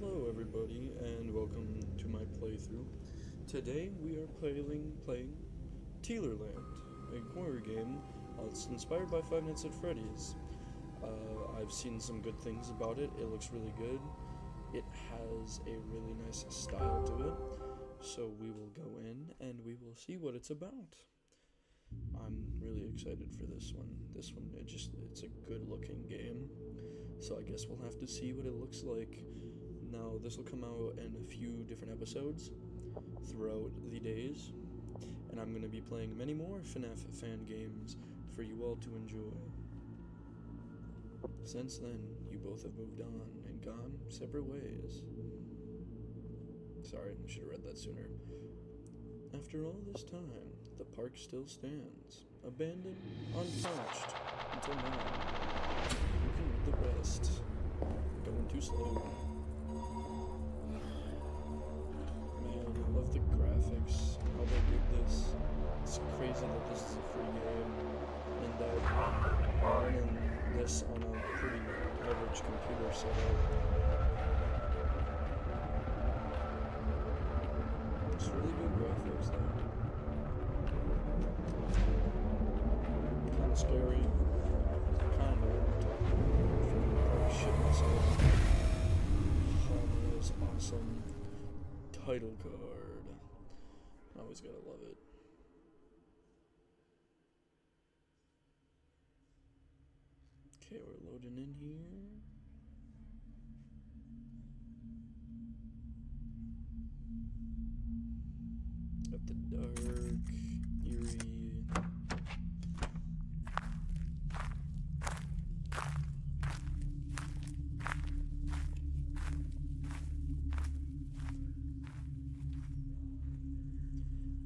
Hello everybody and welcome to my playthrough. Today we are playing Tealerland, a horror game that's inspired by Five Nights at Freddy's. I've seen some good things about it. It looks really good. It has a really nice style to it. So we will go in and we will see what it's about. I'm really excited for this one. It's a good looking game. So I guess we'll have to see what it looks like. Now, this will come out in a few different episodes throughout the days, and I'm going to be playing many more FNAF fan games for you all to enjoy. Since then, you both have moved on and gone separate ways. Sorry, I should have read that sooner. After all this time, the park still stands, abandoned, untouched, until now. Looking at the rest, going too slow. Man, I love the graphics, how they did this. It's crazy that this is a free game, and that I'm running this on a pretty average computer setup. It's really good graphics though. Kinda scary. Kinda. Shit myself. Oh, that's awesome. Title card. Always gotta love it. Okay, we're loading in here. Got the dark, eerie.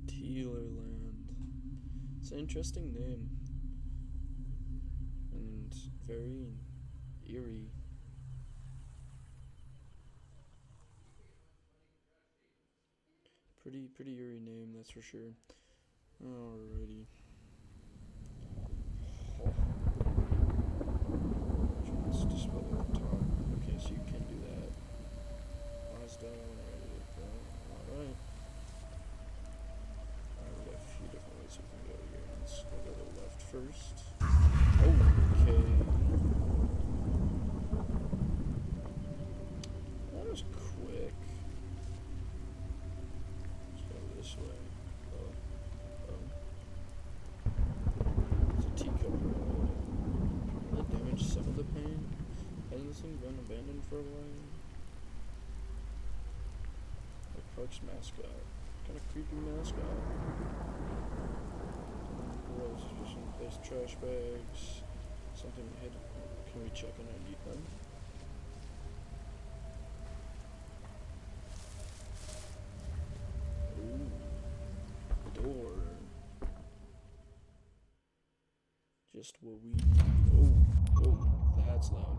Tealerland. It's an interesting name. And very eerie. Pretty eerie name, that's for sure. Alrighty. Oh. Just display at the top. Okay, so you can do that. Eyes down, ready to go. Alright. We got a few different ways we can go here. Let's go to the left first. Okay. That was quick. Let's go this way. It's a teacup. That damaged some of the paint. Hasn't this thing been abandoned for a while? The park's mascot. Kind of creepy mascot. Gross. Just some place trash bags. Something hidden. Can we check underneath them? Ooh. Door. Just what we. Oh, that's loud.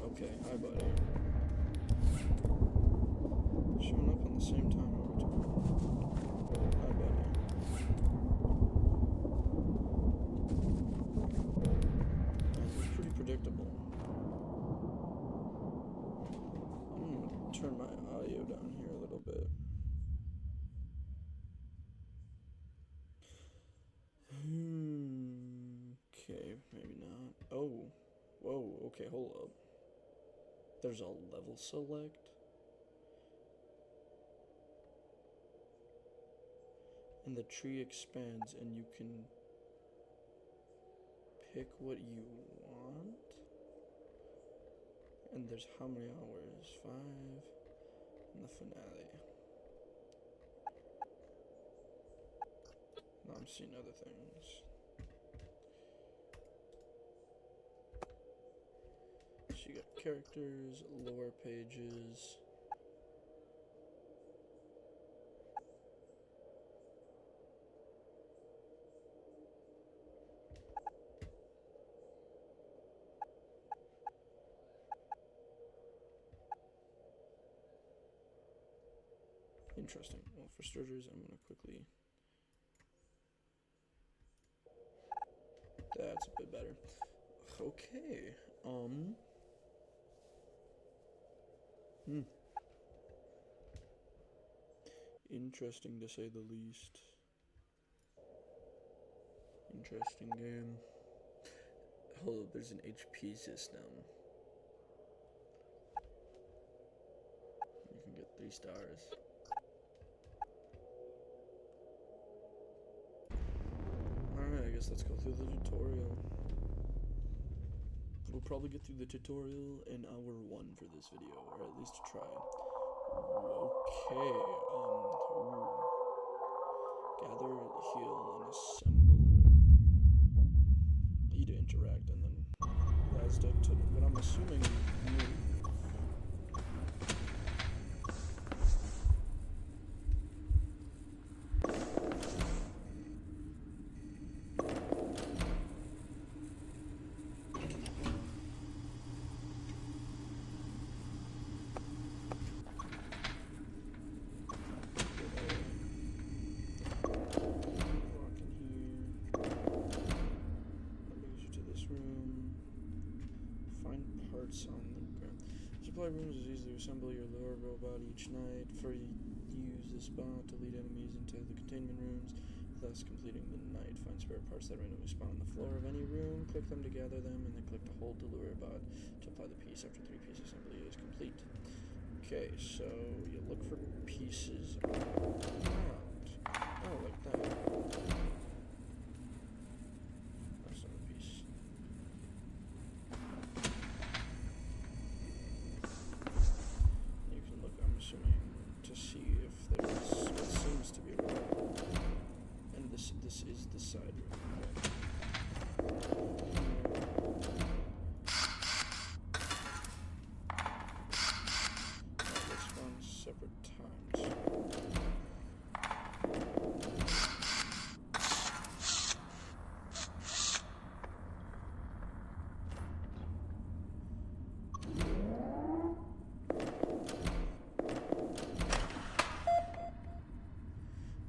Okay, hi buddy. Showing up on the same time every time. Hi buddy. It's pretty predictable. I'm gonna turn my audio down here a little bit. Okay, maybe not. Oh, whoa, okay, hold up. There's a level select. And the tree expands and you can pick what you want. And there's how many hours? 5 in the finale. Now I'm seeing other things. So you got characters, lore pages. Interesting. Well, for starters, I'm gonna quickly. That's a bit better. Okay. Interesting to say the least. Interesting game. Hold up, there's an HP system. You can get 3 stars. Alright, I guess let's go through the tutorial. We'll probably get through the tutorial in hour 1 for this video, or at least try. Okay, gather, heal, and assemble. E to interact, and then rise to what I'm assuming move. On the ground. Supply rooms is easy to assemble your lower robot each night. For you use this spot to lead enemies into the containment rooms, thus completing the night. Find spare parts that randomly spawn on the floor of any room, click them to gather them, and then click to hold the lure bot to apply the piece after 3-piece assembly is complete. Okay, so you look for pieces on the ground. Oh, like that. That's not a piece. To see if there's what seems to be a room. And this is the side room. Let's spawn separate times.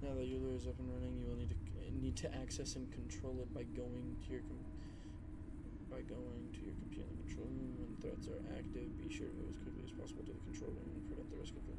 Now that your lure is up and running, you will need to access and control it by going to your computer in the control room. When threats are active, be sure to move as quickly as possible to the control room and prevent the risk of it.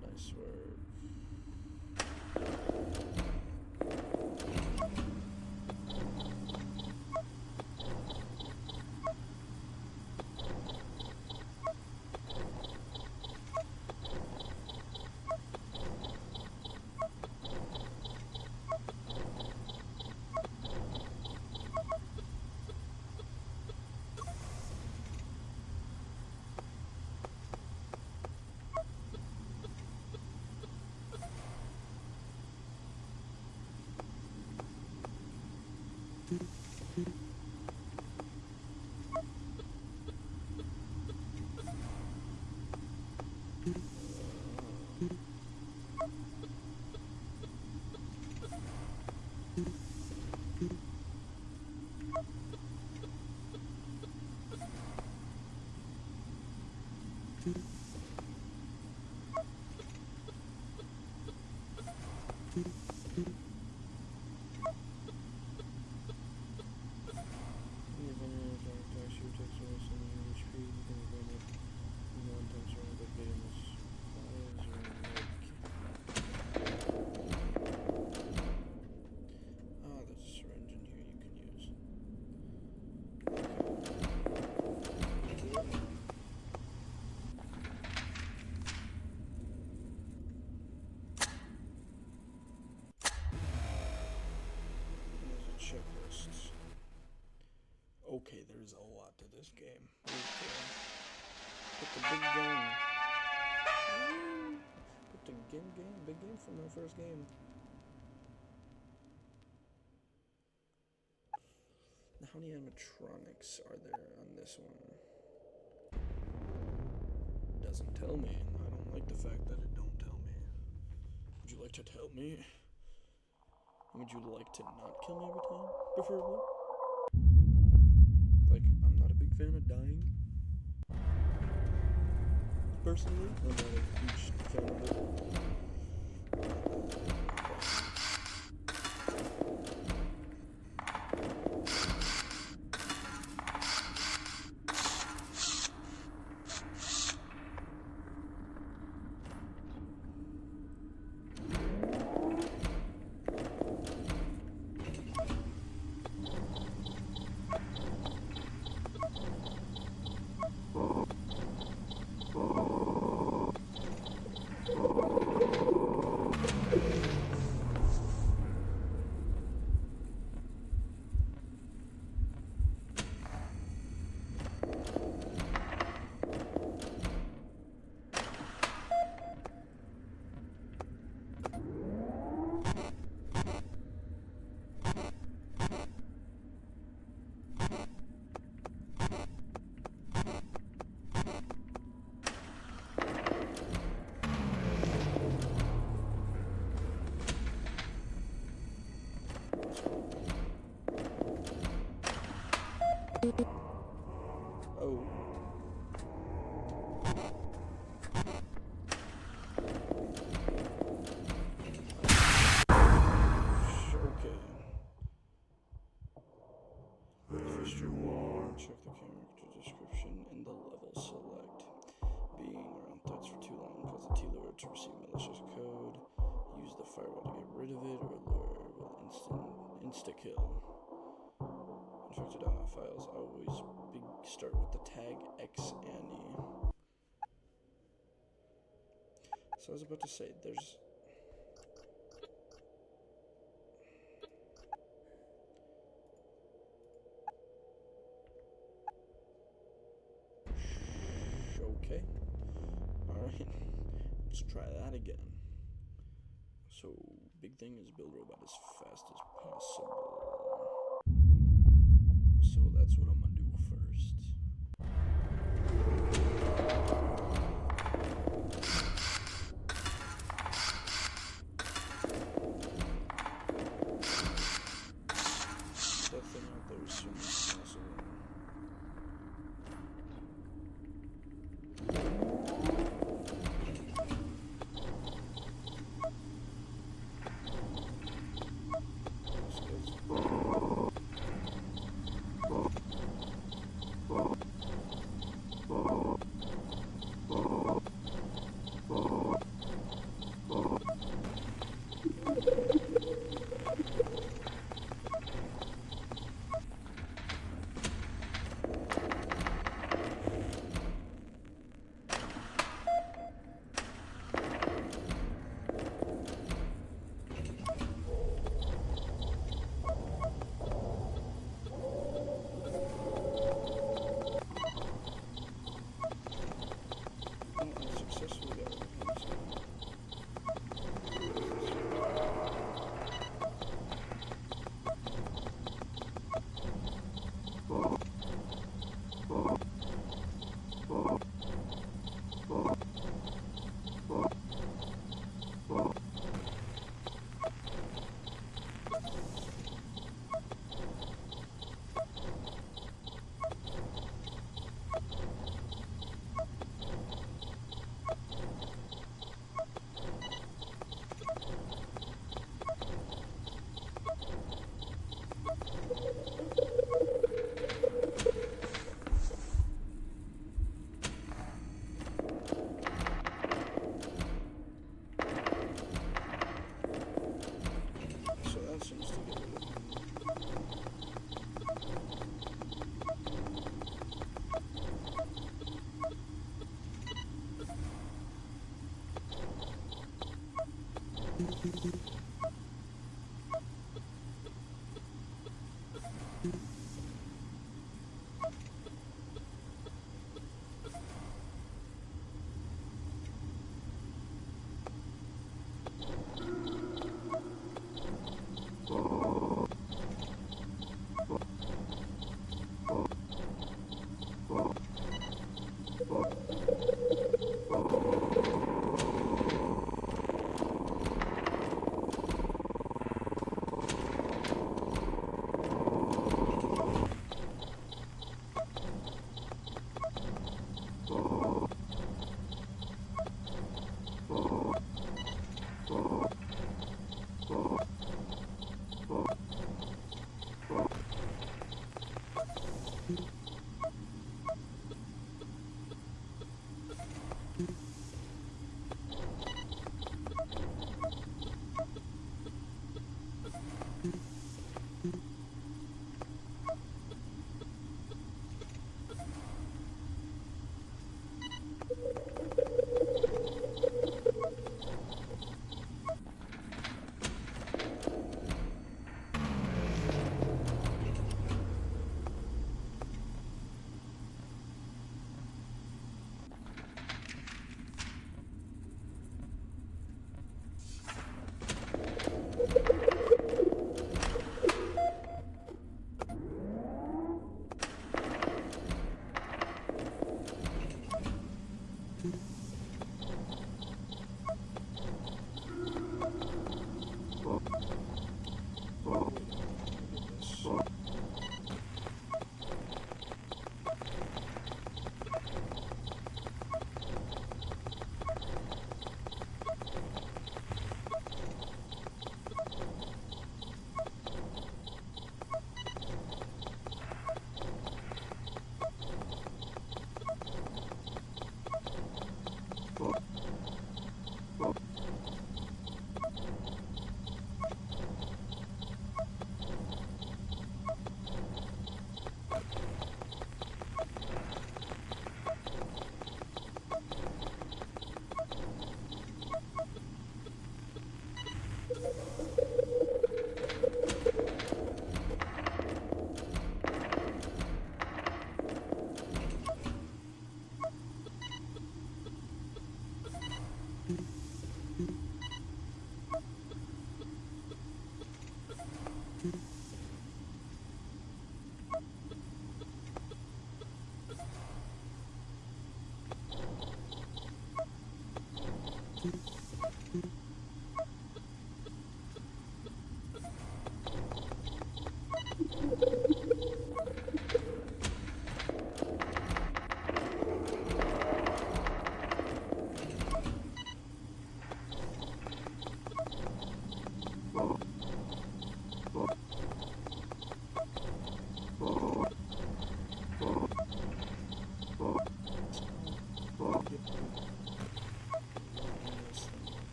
Nice work. Okay, there's a lot to this game. Okay. Put the big game. Put the big game from my first game. How many animatronics are there on this one? Doesn't tell me. I don't like the fact that it don't tell me. Would you like to tell me? Would you like to not kill me every time, preferably? Like, I'm not a big fan of dying. Personally, I'm not a huge fan of it. Oh. Okay. First you check the character description in the level select. Being around threats for too long cause the Tealer to receive malicious code. Use the firewall to get rid of it, or lure will insta-kill. Infected files always start with the tag X Annie. So I was about to say, there's... Okay. Alright. Let's try that again. So, big thing is build robot as fast as possible. So that's what I'm gonna do first. That thing out there is soon as possible.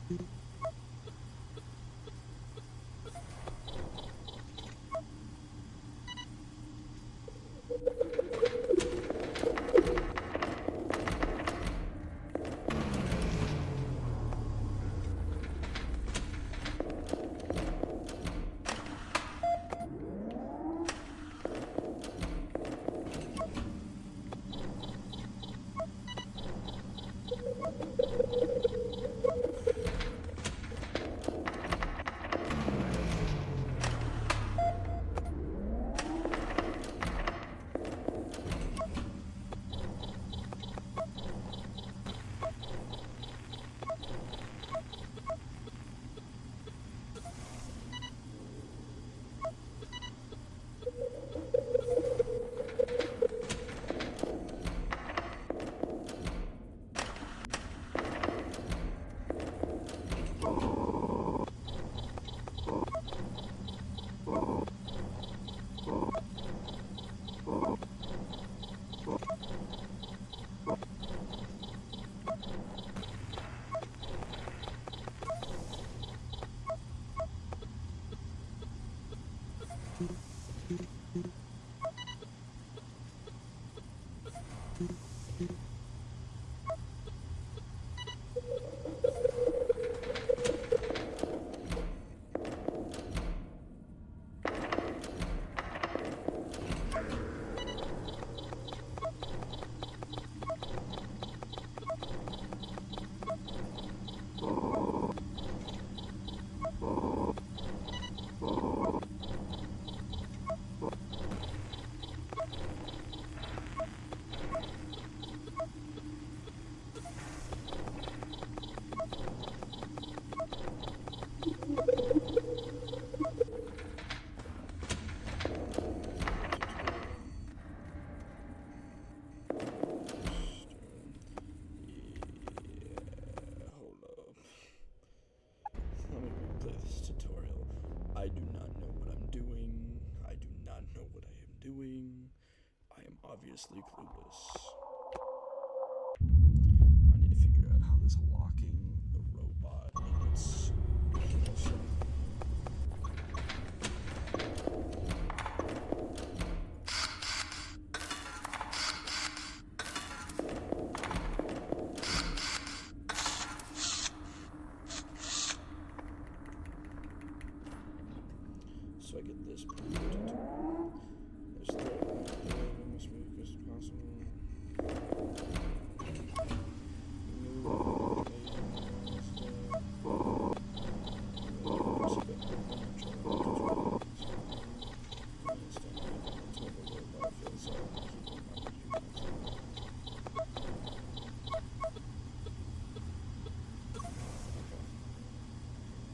I do not know what I'm doing. I do not know what I am doing. I am obviously clueless. I need to figure out how this locking the robot in its so I get this part. There's threat we must move as possible.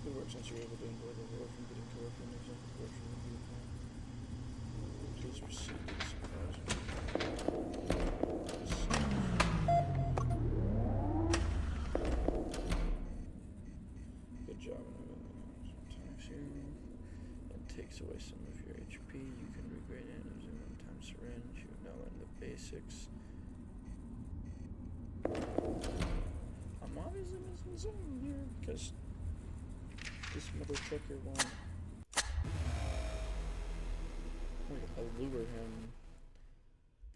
Good work since you're able to avoid the war from getting corrupted and example corruption will be applied. Please proceed to the surprise. Good job in sometimes here. It takes away some of your HP. You can regain it using one-time syringe. You have now learned the basics. I'm obviously missing something here because this mother trucker won't. I'll lure him,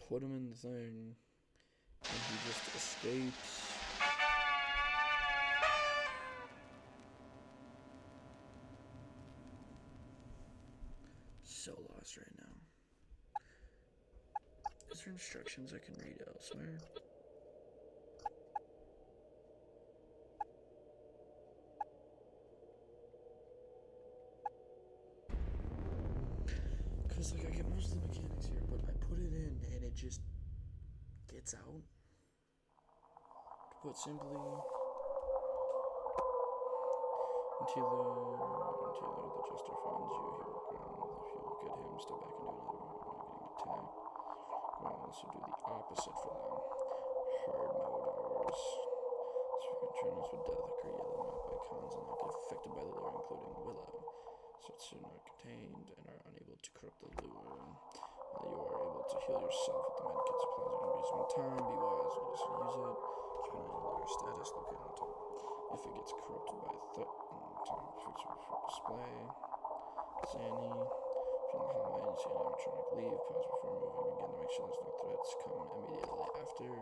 put him in the thing, and he just escapes. So lost right now. Is there instructions I can read elsewhere? Because like I get most of the mechanics here, but I put it in and it just gets out. To put simply, until the jester finds you, he will ground. If you look at him, step back and do another one getting attacked. We'll also do the opposite for them. Hard mode hours. So you can turn us with death, occur yellow map icons, and not get affected by the lure, including Willow. So it's not contained and are unable to corrupt the lure. You are able to heal yourself with the medkit supplies. You can use one time. Be wise when you use it. Keep an eye on your status. Look at on top. If it gets corrupted by a threat, time fix for display. Zanny. If you're in the hallway and you see an animatronic leave, pause before moving again to make sure there's no threats. Come immediately after.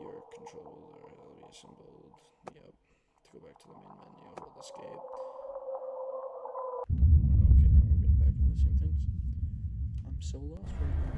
Your control will be assembled. Yep. To go back to the main menu, hold escape. Okay, now we're getting back into the same things. I'm so lost right now.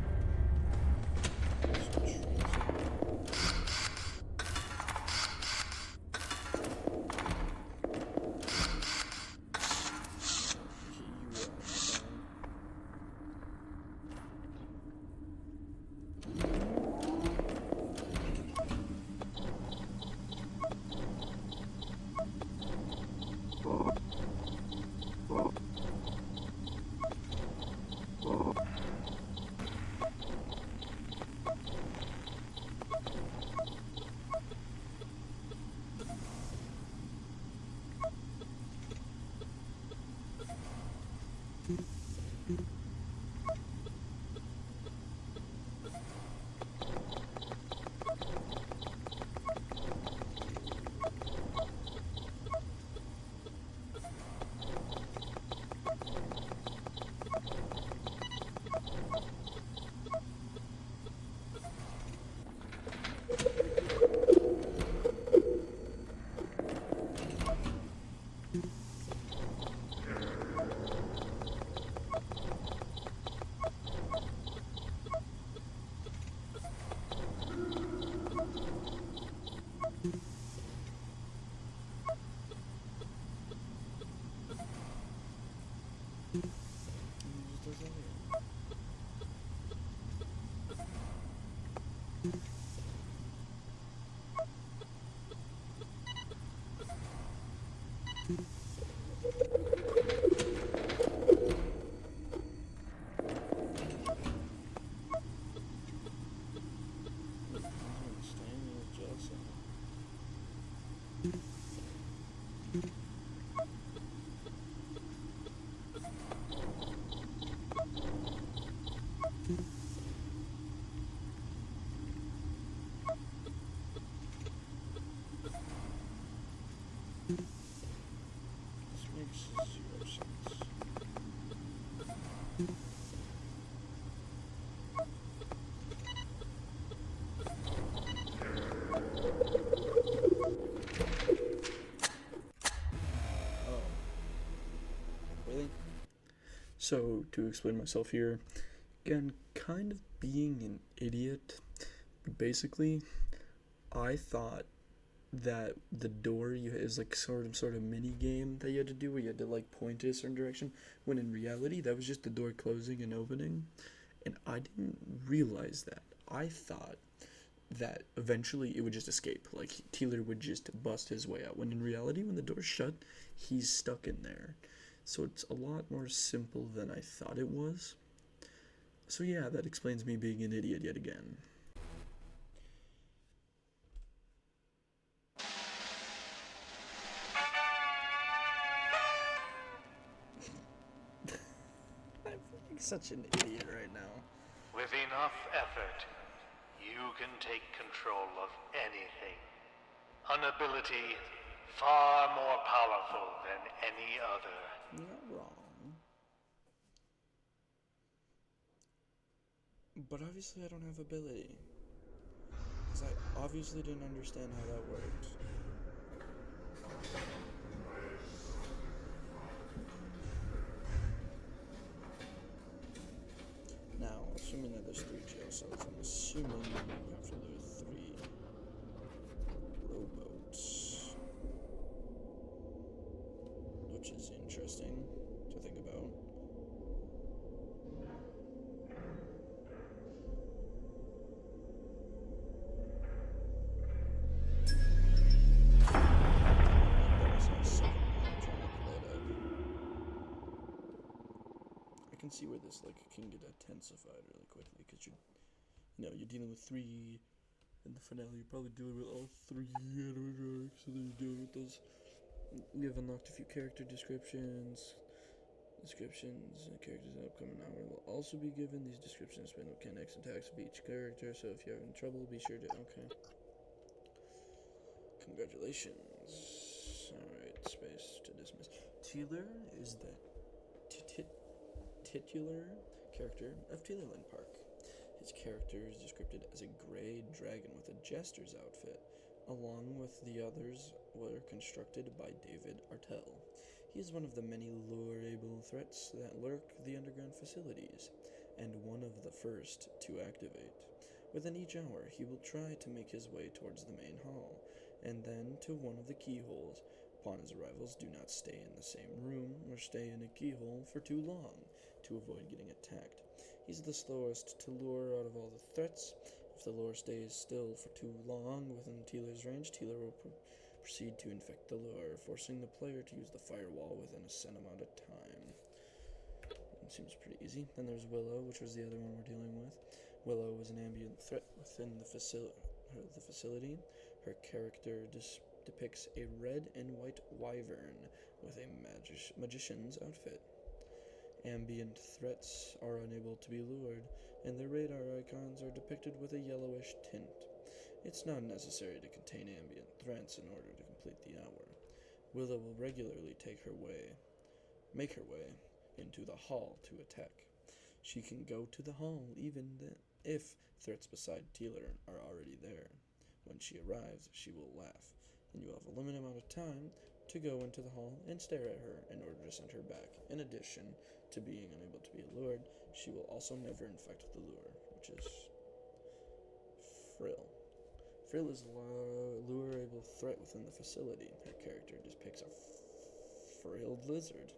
So, to explain myself here, again, kind of being an idiot, basically, I thought that the door is like sort of mini game that you had to do where you had to like point in a certain direction, when in reality that was just the door closing and opening, and I didn't realize that. I thought that eventually it would just escape, like Tealer would just bust his way out, when in reality when the door's shut, he's stuck in there. So it's a lot more simple than I thought it was. So yeah, that explains me being an idiot yet again. I'm feeling such an idiot right now. With enough effort, you can take control of anything. An ability far more powerful than any other. You're not wrong. But obviously I don't have ability. Because I obviously didn't understand how that worked. Now, assuming that there's 3 jail cells, I'm assuming after there are 3 rowboats. Which is interesting to think about. I can see where this can get intensified really quickly, because you're dealing with 3. In the finale, you're probably dealing with all 3 animatronics, so then you're dealing with those. We have unlocked a few character descriptions. And characters in the upcoming hour will also be given. These descriptions explain the mechanics and attacks of each character, so if you're having trouble, be sure to. Okay. Congratulations. Alright, space to dismiss. Tealer is the titular character of Tealerland Park. His character is described as a gray dragon with a jester's outfit, along with the others were constructed by David Artell. He is one of the many lureable threats that lurk the underground facilities, and one of the first to activate. Within each hour, he will try to make his way towards the main hall, and then to one of the keyholes. Upon his arrivals, do not stay in the same room or stay in a keyhole for too long to avoid getting attacked. He's the slowest to lure out of all the threats. If the lure stays still for too long within Tealer's range, Tealer will proceed to infect the lure, forcing the player to use the firewall within a set amount of time. It seems pretty easy. Then there's Willow, which was the other one we're dealing with. Willow was an ambient threat within the facility. Her character depicts a red and white wyvern with a magician's outfit. Ambient threats are unable to be lured, and their radar icons are depicted with a yellowish tint. It's not necessary to contain ambient threats in order to complete the hour. Willow will regularly make her way into the hall to attack. She can go to the hall even if threats beside Tealer are already there. When she arrives, she will laugh, and you have a limited amount of time to go into the hall and stare at her in order to send her back. In addition to being unable to be allured, she will also never infect the lure, which is Frill. Frill is a lureable threat within the facility. Her character depicts a frilled lizard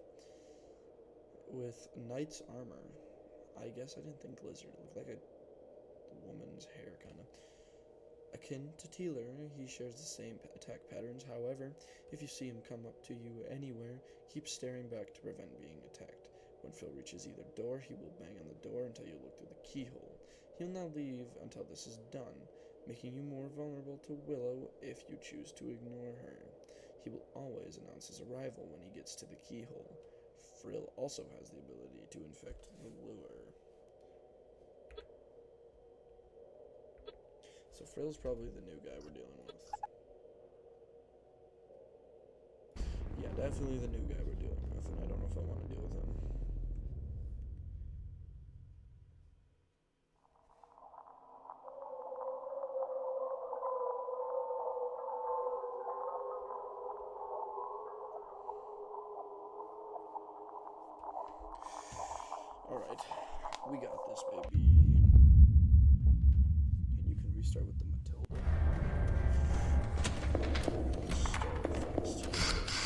with knight's armor. I guess I didn't think lizard. It looked like a woman's hair, kind of. Akin to Tealer, he shares the same attack patterns. However, if you see him come up to you anywhere, keep staring back to prevent being attacked. When Phil reaches either door, he will bang on the door until you look through the keyhole. He'll not leave until this is done, making you more vulnerable to Willow if you choose to ignore her. He will always announce his arrival when he gets to the keyhole. Frill also has the ability to infect the lure. So Frill's probably the new guy we're dealing with. Yeah, definitely the new guy we're dealing with, and I don't know if I want to deal with him. Alright, we got this, baby. And you can restart with the Matilda. Start fast.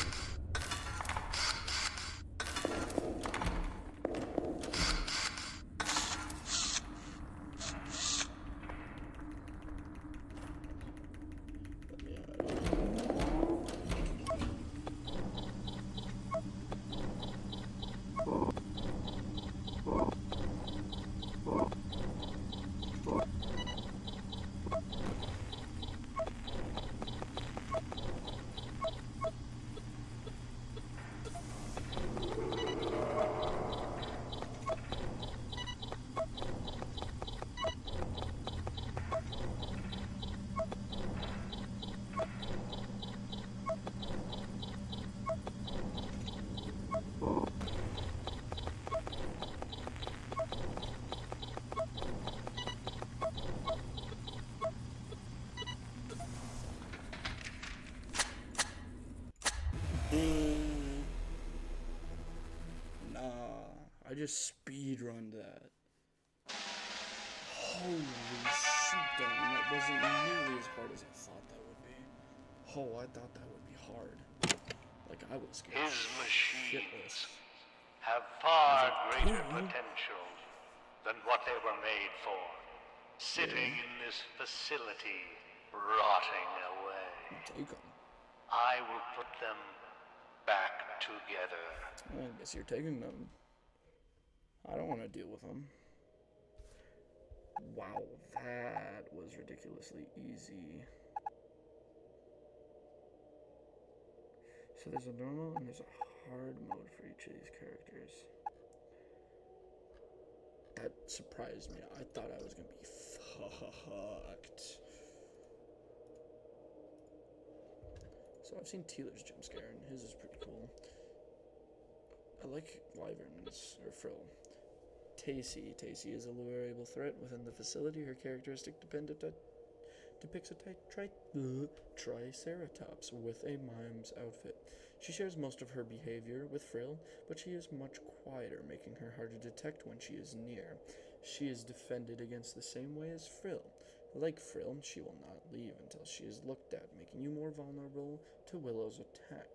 Nah, I just speedrun that. Holy shit, damn, that wasn't nearly as hard as I thought that would be. Oh, I thought that would be hard. Like, I was scared His machines shitless. have far greater potential than what they were made for, sitting in this facility, rotting away. Take them. I will put them back together. Well, I guess you're taking them. I don't want to deal with them. Wow, that was ridiculously easy. So there's a normal and there's a hard mode for each of these characters. That surprised me. I thought I was going to be fucked. So I've seen Tealer's jump scare, and his is pretty cool. I like Wyverns, or Frill. Tacy. Tacy is a lureable threat within the facility. Her characteristic depicts a Triceratops with a mime's outfit. She shares most of her behavior with Frill, but she is much quieter, making her hard to detect when she is near. She is defended against the same way as Frill. Like Frill, she will not leave until she is looked at, making you more vulnerable to Willow's attack.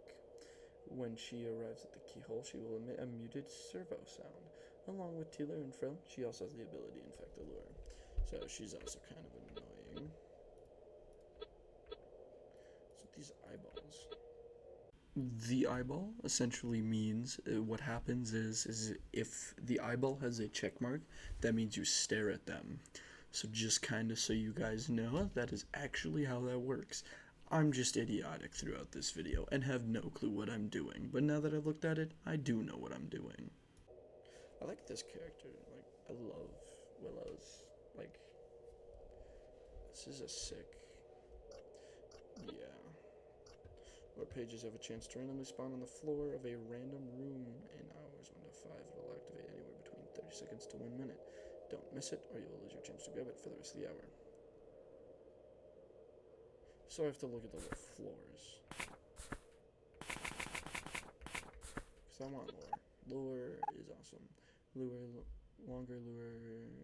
When she arrives at the keyhole, she will emit a muted servo sound. Along with Tealer and Frill, she also has the ability to infect the lure. So she's also kind of annoying. So these eyeballs. The eyeball essentially means what happens is if the eyeball has a check mark, that means you stare at them. So just kind of so you guys know, that is actually how that works. I'm just idiotic throughout this video and have no clue what I'm doing, but now that I've looked at it, I do know what I'm doing. I like this character. Like, I love Willow's. Like, this is a sick. Yeah. Where pages have a chance to randomly spawn on the floor of a random room in hours 1 to 5. It will activate anywhere between 30 seconds to 1 minute. Don't miss it, or you will lose your chance to grab it for the rest of the hour. So I have to look at the little floors. Because I want lure. Lure is awesome. Longer lure,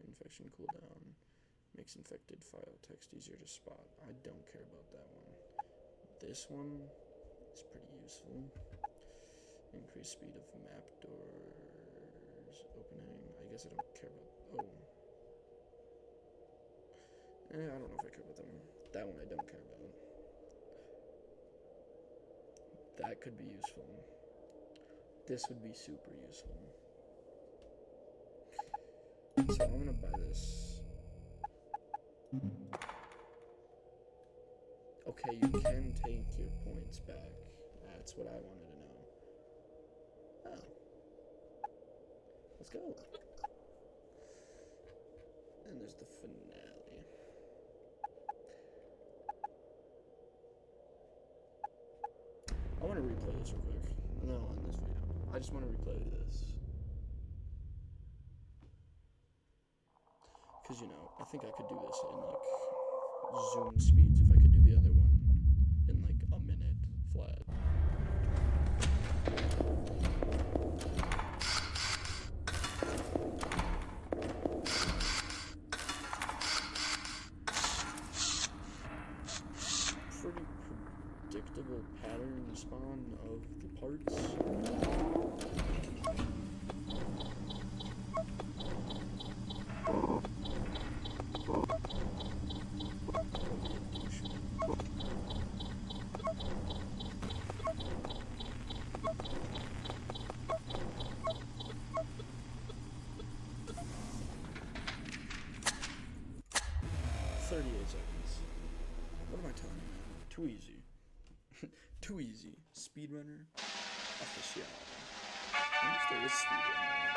infection cooldown. Makes infected file text easier to spot. I don't care about that one. This one is pretty useful. Increase speed of map doors opening. I guess I don't care about. Oh. I don't know if I care about that one. That one I don't care about. That could be useful. This would be super useful. So I'm gonna buy this. Okay, you can take your points back. That's what I wanted to know. Oh. Let's go. And there's the finale. I want to replay this real quick. No, on this video. I just want to replay this. Because, I think I could do this in, zoom speeds if I could do the other one in, a minute flat. Pretty predictable pattern spawn of the parts. What am I telling you? Too easy. Too easy. Speedrunner official. I wonder if there is speedrunner.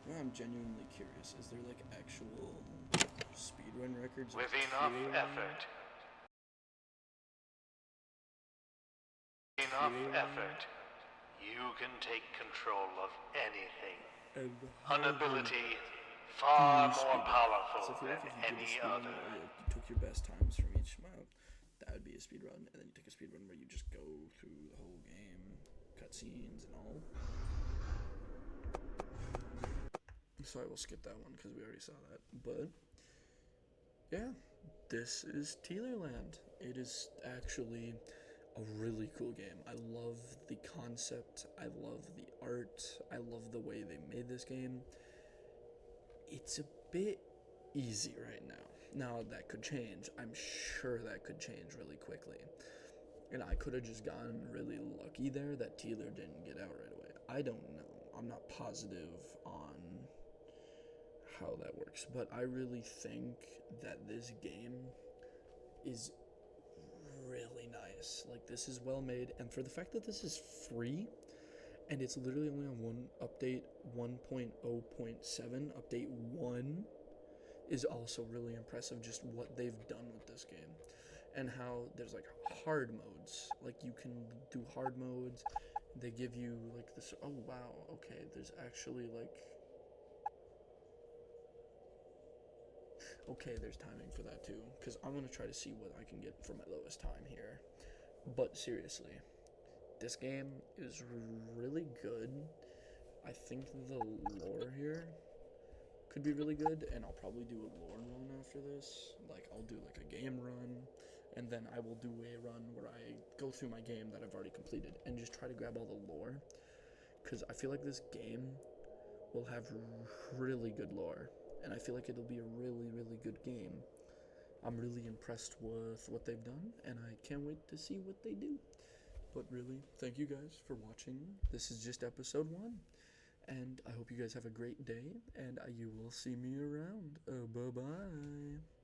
Well, I'm genuinely curious. Is there actual speedrun records? With enough effort. You can take control of anything. An ability far more powerful than any other. You took your best times from each map. That would be a speedrun, and then you take a speedrun where you just go through the whole game, cutscenes and all. So I will skip that one because we already saw that. But yeah, this is Tealerland. It is actually a really cool game. I love the concept. I love the art. I love the way they made this game. It's a bit easy right now. Now, that could change. I'm sure that could change really quickly. And I could have just gotten really lucky there that Tealer didn't get out right away. I don't know. I'm not positive on how that works. But I really think that this game is really nice. This is well made. And for the fact that this is free, and it's literally only on one update, 1.0.7, update 1, is also really impressive, just what they've done with this game. and how there's like hard modes. Like you can do hard modes. They give you like this. Oh wow, okay. There's actually like. Okay, there's timing for that too, because I'm gonna try to see what I can get for my lowest time here. But seriously, this game is really good. I think the lore here could be really good, and I'll probably do a lore run after this. Like, I'll do like a game run, and then I will do a run where I go through my game that I've already completed and just try to grab all the lore. Because I feel like this game will have really good lore, and I feel like it'll be a really, really good game. I'm really impressed with what they've done, and I can't wait to see what they do. But really, thank you guys for watching. This is just episode 1. And I hope you guys have a great day, and you will see me around. Bye-bye.